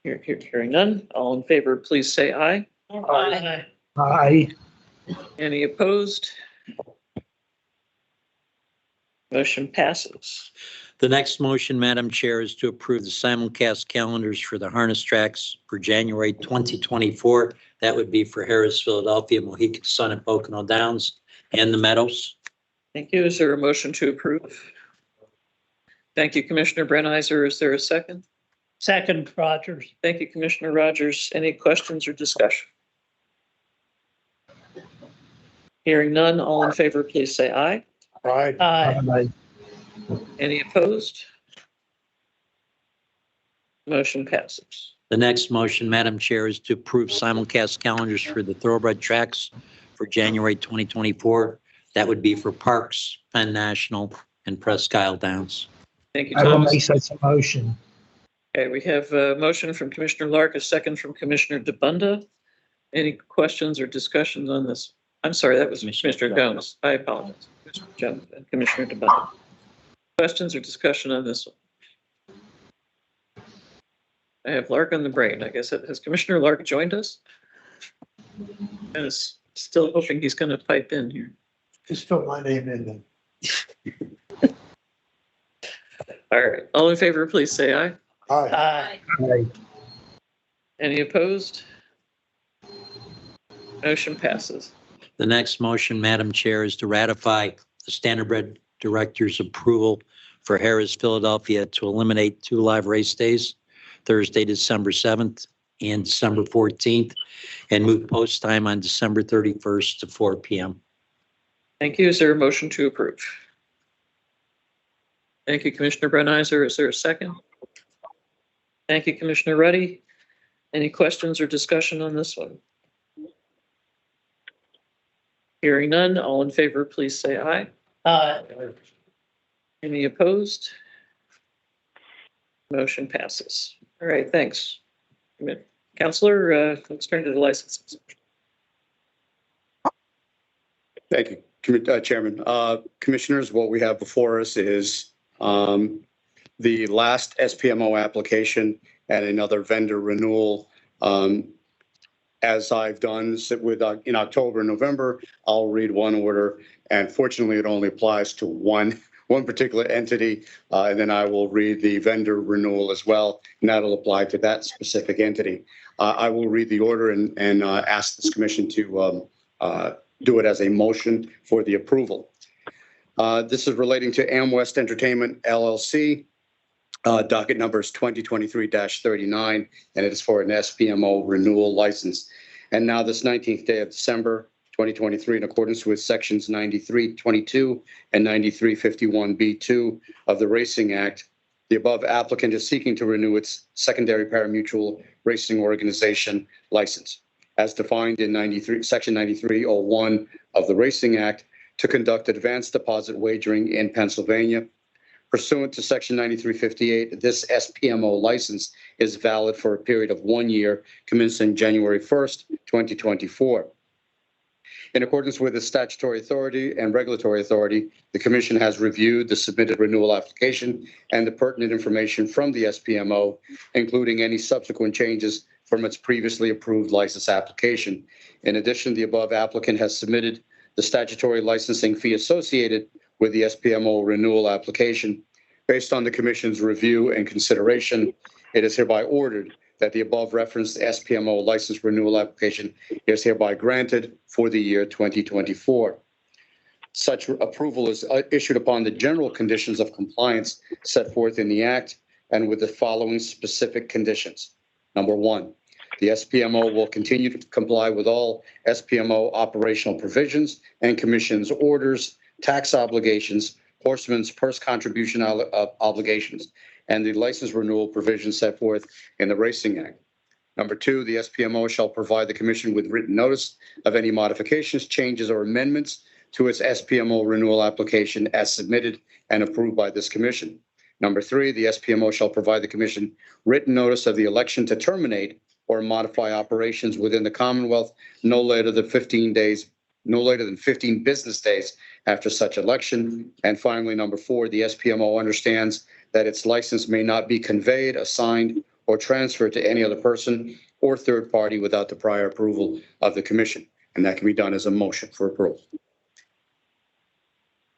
Hearing none. All in favor, please say aye. Aye. Aye. Any opposed? Motion passes. The next motion, Madam Chair, is to approve the simulcast calendars for the harness tracks for January 2024. That would be for Harris, Philadelphia, Mohegan Sun, and Pocono Downs, and the Meadows. Thank you. Is there a motion to approve? Thank you, Commissioner Brenizer. Is there a second? Second, Rogers. Thank you, Commissioner Rogers. Any questions or discussion? Hearing none, all in favor, please say aye. Aye. Aye. Any opposed? Motion passes. The next motion, Madam Chair, is to approve simulcast calendars for the thoroughbred tracks for January 2024. That would be for Parks, Penn National, and Presque Isle Downs. Thank you, I will Thomas. make such a motion. Okay, we have a motion from Commissioner Lark, a second from Commissioner DeBunda. Any questions or discussions on this? I'm sorry, that was Commissioner Jones. I apologize. Commissioner Jones and Commissioner DeBunda. Questions or discussion on this one? I have Lark on the brain. I guess, has Commissioner Lark joined us? I was still hoping he's going to pipe in here. Just put my name in then. All right, all in favor, please say aye. Aye. Aye. Any opposed? Motion passes. The next motion, Madam Chair, is to ratify the Standardbred Director's approval for Harris, Philadelphia to eliminate 2 live race days, Thursday, December 7th and December 14th, and move post time on December 31st to 4 p.m. Thank you. Is there a motion to approve? Thank you, Commissioner Brenizer. Is there a second? Thank you, Commissioner Reddy. Any questions or discussion on this one? Hearing none, all in favor, please say aye. Aye. Any opposed? Motion passes. All right, thanks. Counselor, let's turn to the licenses. Thank you, Chairman. Commissioners, what we have before us is the last SPMO application and another vendor renewal As I've done with in October and November, I'll read one order, and fortunately, it only applies to one particular entity, and then I will read the vendor renewal as well, and that'll apply to that specific entity. I will read the order and ask this commission to do it as a motion for the approval. This is relating to AmWest Entertainment LLC. Docket number is 2023-39, and it is for an SPMO renewal license. And now this 19th day of December, 2023, in accordance with sections 9322 and 9351B2 of the Racing Act, the above applicant is seeking to renew its secondary parimutuel racing organization license, as defined in section 9301 of the Racing Act, to conduct advanced deposit wagering in Pennsylvania. Pursuant to section 9358, this SPMO license is valid for a period of 1 year, commencing January 1st, 2024. In accordance with the statutory authority and regulatory authority, the Commission has reviewed the submitted renewal application and the pertinent information from the SPMO, including any subsequent changes from its previously approved license application. In addition, the above applicant has submitted the statutory licensing fee associated with the SPMO renewal application. Based on the Commission's review and consideration, it is hereby ordered that the above referenced SPMO license renewal application is hereby granted for the year 2024. Such approval is issued upon the general conditions of compliance set forth in the Act and with the following specific conditions. Number one, the SPMO will continue to comply with all SPMO operational provisions and Commission's orders, tax obligations, horsemen's purse contribution obligations, and the license renewal provisions set forth in the Racing Act. Number two, the SPMO shall provide the Commission with written notice of any modifications, changes, or amendments to its SPMO renewal application as submitted and approved by this Commission. Number three, the SPMO shall provide the Commission written notice of the election to terminate or modify operations within the Commonwealth no later than 15 business days after such election. And finally, number four, the SPMO understands that its license may not be conveyed, assigned, or transferred to any other person or third party without the prior approval of the Commission. And that can be done as a motion for approval.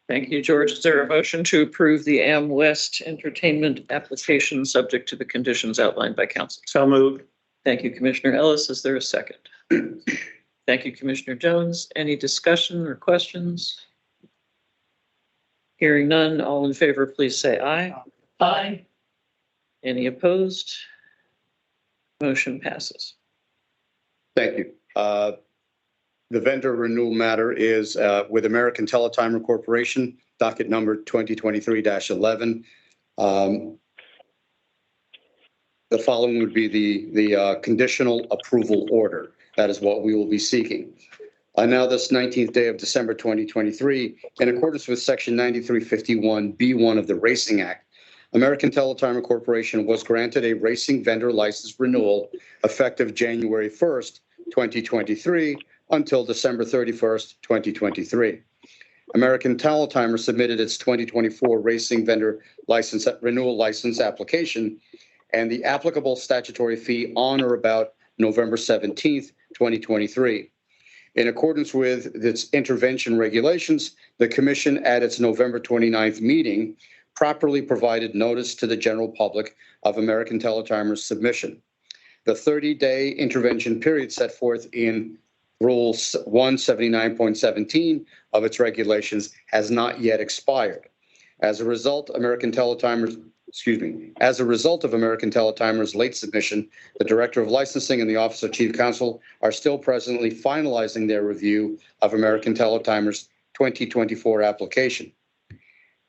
Thank you, George. Is there a motion to approve the AmWest Entertainment application subject to the conditions outlined by council? So moved. Thank you, Commissioner Ellis. Is there a second? Thank you, Commissioner Jones. Any discussion or questions? Hearing none, all in favor, please say aye. Aye. Any opposed? Motion passes. Thank you. The vendor renewal matter is with American Teletimer Corporation, docket number 2023-11. The following would be the conditional approval order. That is what we will be seeking. Now this 19th day of December 2023, in accordance with section 9351B1 of the Racing Act, American Teletimer Corporation was granted a racing vendor license renewal effective January 1st, 2023 until December 31st, 2023. American Teletimer submitted its 2024 racing vendor license renewal license application and the applicable statutory fee on or about November 17th, 2023. In accordance with its intervention regulations, the Commission at its November 29th meeting properly provided notice to the general public of American Teletimer's submission. The 30-day intervention period set forth in Rule 179.17 of its regulations has not yet expired. As a result of American Teletimer's late submission, the Director of Licensing and the Office of Chief Counsel are still presently finalizing their review of American Teletimer's 2024 application.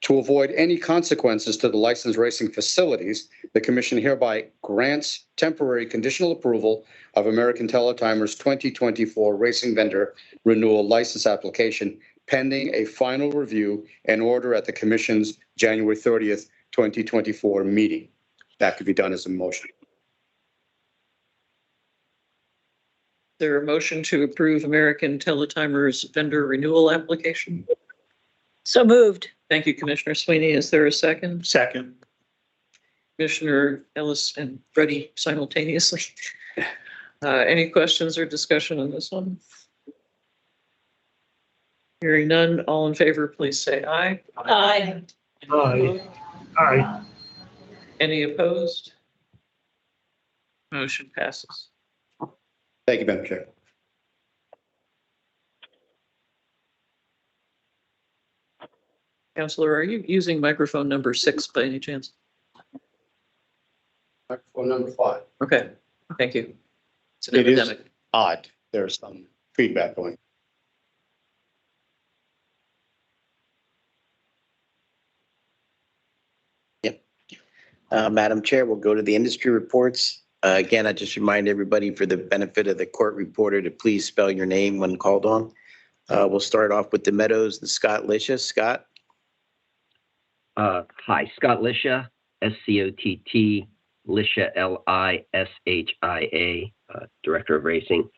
To avoid any consequences to the licensed racing facilities, the Commission hereby grants temporary conditional approval of American Teletimer's 2024 racing vendor renewal license application pending a final review and order at the Commission's January 30th, 2024 meeting. That could be done as a motion. Is there a motion to approve American Teletimer's vendor renewal application? So moved. Thank you, Commissioner Sweeney. Is there a second? Second. Commissioner Ellis and Freddie simultaneously. Any questions or discussion on this one? Hearing none, all in favor, please say aye. Aye. Aye. Aye. Any opposed? Motion passes. Thank you, Madam Chair. Counselor, are you using microphone number 6 by any chance? Microphone number 5. Okay, thank you. It's an It is epidemic. odd. There's some feedback going. Madam Chair, we'll go to the industry reports. Again, I just remind everybody for the benefit of the court reporter to please spell your name when called on. We'll start off with the Meadows and Scott Lisha. Scott? Hi, Scott Lisha, SCOTT, Lisha, LISHIA, Director of Racing.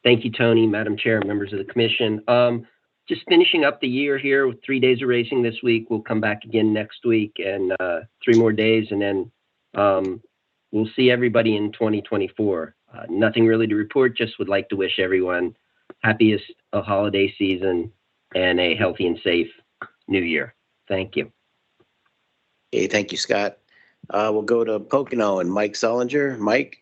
Thank you, Tony, Madam Chair, members of the commission. Just finishing up the year here with 3 days of racing this week. We'll come back again next week and 3 more days, and then we'll see everybody in 2024. Nothing really to report, just would like to wish everyone happiest holiday season and a healthy and safe new year. Thank you. Okay, thank you, Scott. We'll go to Pocono and Mike Sullinger. Mike?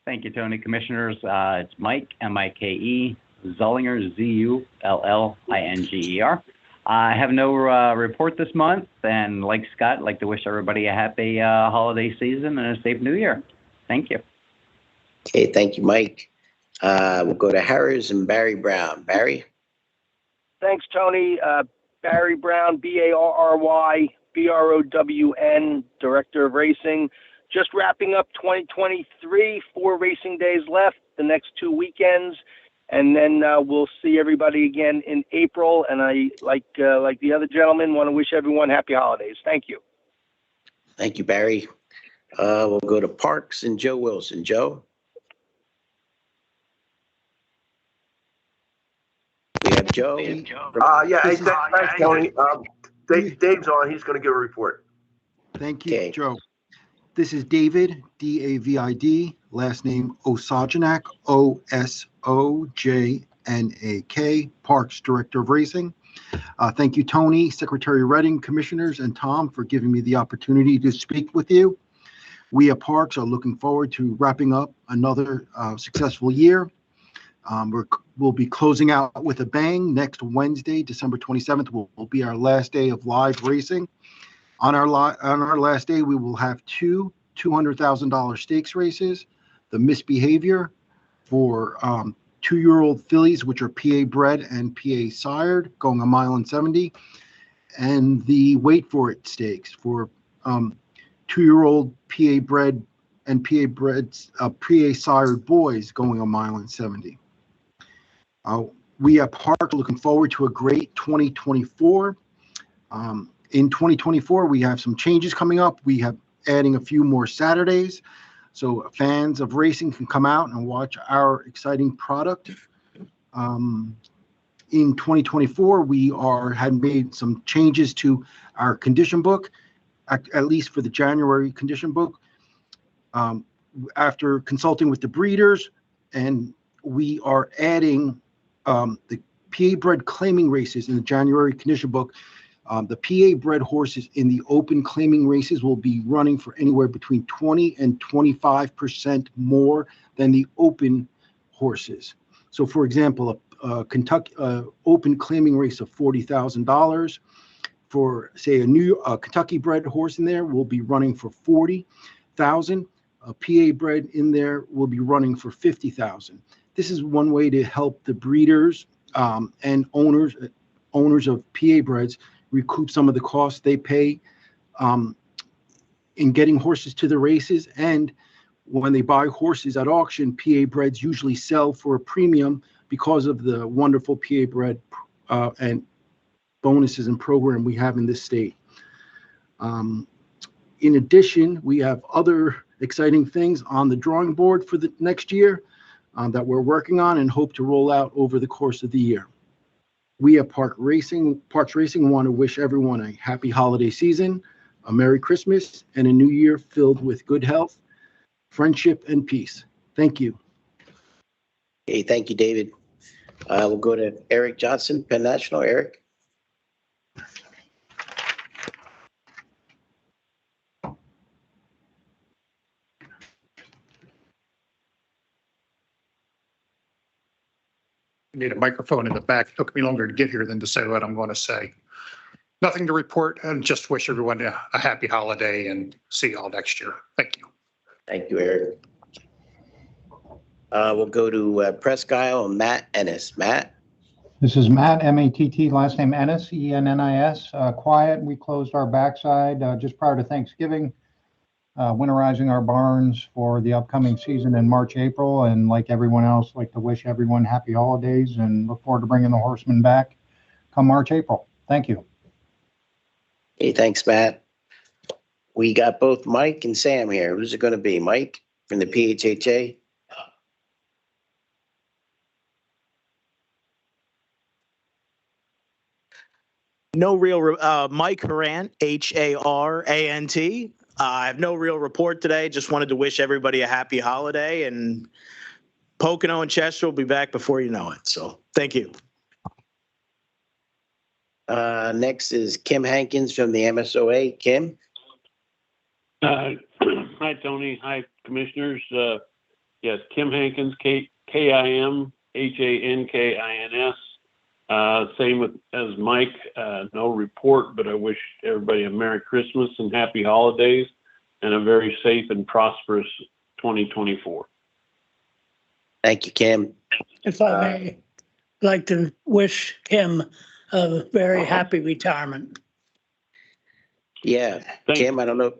Thank you, Tony. Commissioners, it's Mike, M-I-K-E, Zullinger, Z-U-L-L-I-N-G-E-R. I have no report this month, and like Scott, I'd like to wish everybody a happy holiday season and a safe new year. Thank you. Okay, thank you, Mike. We'll go to Harris and Barry Brown. Barry? Thanks, Tony. Barry Brown, B-A-R-R-Y-B-R-O-W-N, Director of Racing. Just wrapping up 2023, 4 racing days left, the next 2 weekends, and then we'll see everybody again in April. And I, like the other gentleman, want to wish everyone happy holidays. Thank you. Thank you, Barry. We'll go to Parks and Joe Wilson. Joe? We have Joe. Yeah, hey, thanks, Tony. Dave's on. He's going to give a report. Thank you, Joe. This is David, D-A-V-I-D, last name Osajanak, O-S-O-J-N-A-K, Parks Director of Racing. Thank you, Tony, Secretary Redding, Commissioners, and Tom for giving me the opportunity to speak with you. We at Parks are looking forward to wrapping up another successful year. We'll be closing out with a bang. Next Wednesday, December 27th, will be our last day of live racing. On our last day, we will have 2 $200,000 stakes races. The Misbehavior for 2-year-old fillies, which are PA bred and PA sired, going 1 mile and 70, and the Wait For It stakes for 2-year-old PA bred and PA sired boys, going 1 mile and 70. We at Park are looking forward to a great 2024. In 2024, we have some changes coming up. We have adding a few more Saturdays, so fans of racing can come out and watch our exciting product. In 2024, we had made some changes to our condition book, at least for the January condition book. After consulting with the breeders, and we are adding the PA bred claiming races in the January condition book. The PA bred horses in the open claiming races will be running for anywhere between 20 and 25% more than the open horses. So, for example, a Kentucky open claiming race of $40,000 for, say, a Kentucky bred horse in there will be running for $40,000. A PA bred in there will be running for $50,000. This is one way to help the breeders and owners of PA breds recoup some of the costs they pay in getting horses to the races. And when they buy horses at auction, PA breds usually sell for a premium because of the wonderful PA bred and bonuses and program we have in this state. In addition, we have other exciting things on the drawing board for the next year that we're working on and hope to roll out over the course of the year. We at Parks Racing want to wish everyone a happy holiday season, a Merry Christmas, and a new year filled with good health, friendship, and peace. Thank you. Okay, thank you, David. We'll go to Eric Johnson, Penn National. Eric? Need a microphone in the back. It took me longer to get here than to say what I'm going to say. Nothing to report, and just wish everyone a happy holiday and see you all next year. Thank you. Thank you, Eric. We'll go to Presque Isle, Matt Ennis. Matt? This is Matt, M-A-T-T, last name Ennis, E-N-N-I-S. Quiet. We closed our backside just prior to Thanksgiving, winterizing our barns for the upcoming season in March, April. And like everyone else, like to wish everyone happy holidays and look forward to bringing the horsemen back come March, April. Thank you. Hey, thanks, Matt. We got both Mike and Sam here. Who's it going to be? Mike from the PHHA? No real, Mike Harant, Harant. I have no real report today. Just wanted to wish everybody a happy holiday, and Pocono and Chester will be back before you know it. So thank you. Next is Kim Hankins from the MSOA. Kim? Hi, Tony. Hi, Commissioners. Yes, Kim Hankins, K-I-M-Hankins. Same as Mike, no report, but I wish everybody a Merry Christmas and Happy Holidays and a very safe and prosperous 2024. Thank you, Kim. If I may, I'd like to wish him a very happy retirement. Yeah, Kim, I don't know.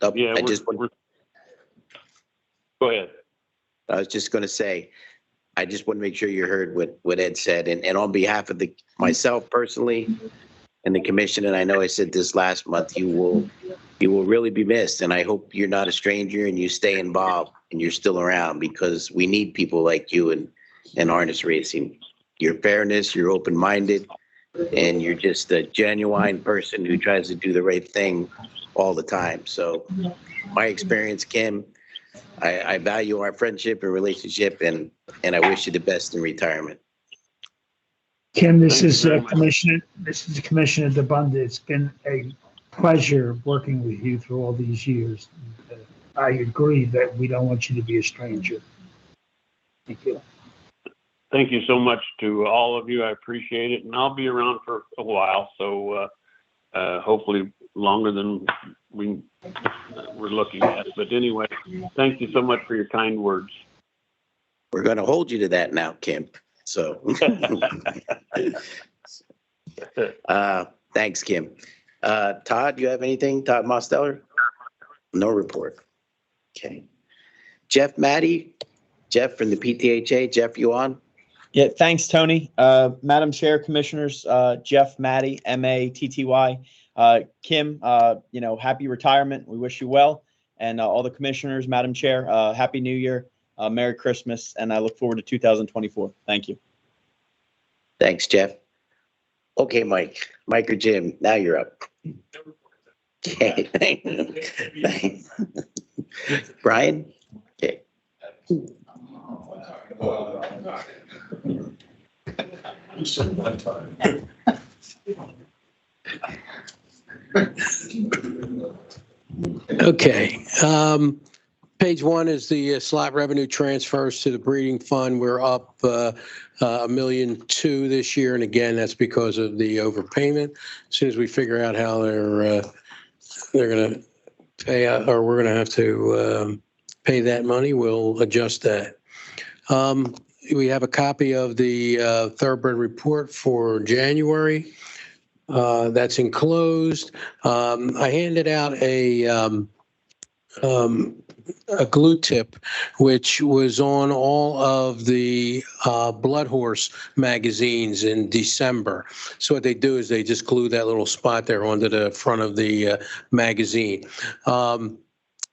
Oh, Yeah, go ahead. I was just going to say, I just want to make sure you heard what Ed said. And on behalf of myself personally and the commission, and I know I said this last month, you will really be missed. And I hope you're not a stranger and you stay involved and you're still around, because we need people like you in harness racing. Your fairness, you're open-minded, and you're just a genuine person who tries to do the right thing all the time. So my experience, Kim, I value our friendship and relationship, and I wish you the best in retirement. Kim, this is Commissioner DeBunda. It's been a pleasure working with you through all these years. I agree that we don't want you to be a stranger. Thank you. Thank you so much to all of you. I appreciate it. And I'll be around for a while. So hopefully longer than we're looking at. But anyway, thank you so much for your kind words. We're going to hold you to that now, Kim. So thanks, Kim. Todd, do you have anything? Todd Mosteller? No report. Okay. Jeff Matty? Jeff from the PTHA. Jeff, you on? Yeah, thanks, Tony. Madam Chair, Commissioners, Jeff Matty, M-A-T-T-Y. Kim, happy retirement. We wish you well. And all the commissioners, Madam Chair, Happy New Year, Merry Christmas, and I look forward to 2024. Thank you. Thanks, Jeff. Okay, Mike or Jim, now you're up. Okay. Thanks. Brian? Okay. Okay. Page one is the slot revenue transfers to the breeding fund. We're up $1.2 million this year, and again, that's because of the overpayment. As soon as we figure out how they're going to pay out, or we're going to have to pay that money, we'll adjust that. We have a copy of the Thoroughbred report for January. That's enclosed. I handed out a glue tip, which was on all of the Blood Horse magazines in December. So what they do is they just glue that little spot there onto the front of the magazine.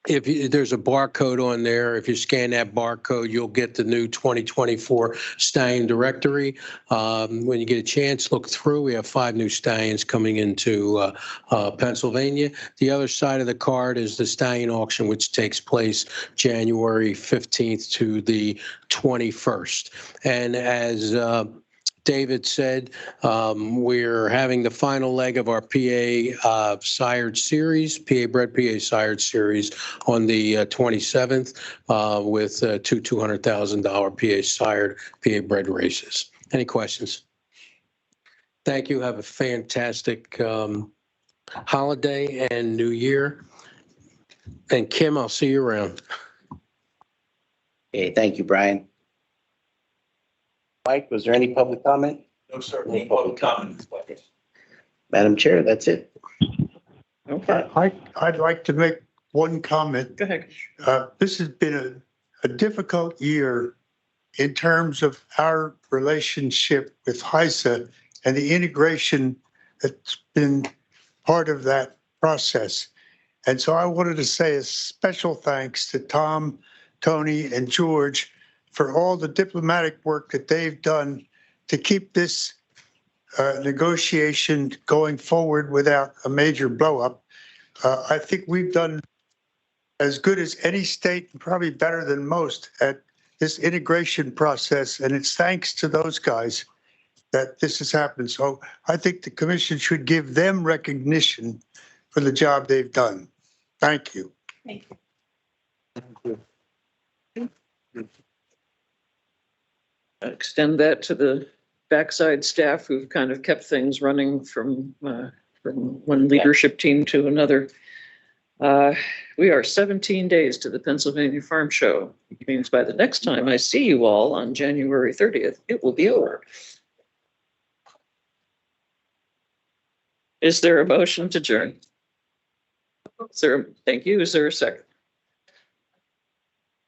there's a barcode on there. If you scan that barcode, you'll get the new 2024 stallion directory. When you get a chance, look through. We have 5 new stallions coming into Pennsylvania. The other side of the card is the stallion auction, which takes place January 15th to the 21st. And as David said, we're having the final leg of our PA sired series, PA bred PA sired series on the 27th with 2 $200,000 PA sired PA bred races. Any questions? Thank you. Have a fantastic holiday and New Year. And Kim, I'll see you around. Okay, thank you, Brian. Mike, was there any public comment? No, sir. No public comment. Madam Chair, that's it. Okay, I'd like to make one comment. go ahead. This has been a difficult year in terms of our relationship with HISA and the integration that's been part of that process. And so I wanted to say a special thanks to Tom, Tony, and George for all the diplomatic work that they've done to keep this negotiation going forward without a major blowup. I think we've done as good as any state, and probably better than most, at this integration process. And it's thanks to those guys that this has happened. So I think the commission should give them recognition for the job they've done. Thank you. Thank you. Extend that to the backside staff who've kind of kept things running from one leadership team to another. We are 17 days to the Pennsylvania Farm Show, which means by the next time I see you all on January 30th, it will be over. Is there a motion to adjourn? Thank you. Is there a second?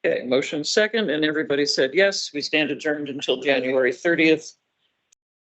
Okay, motion second, and everybody said yes. We stand adjourned until January 30th.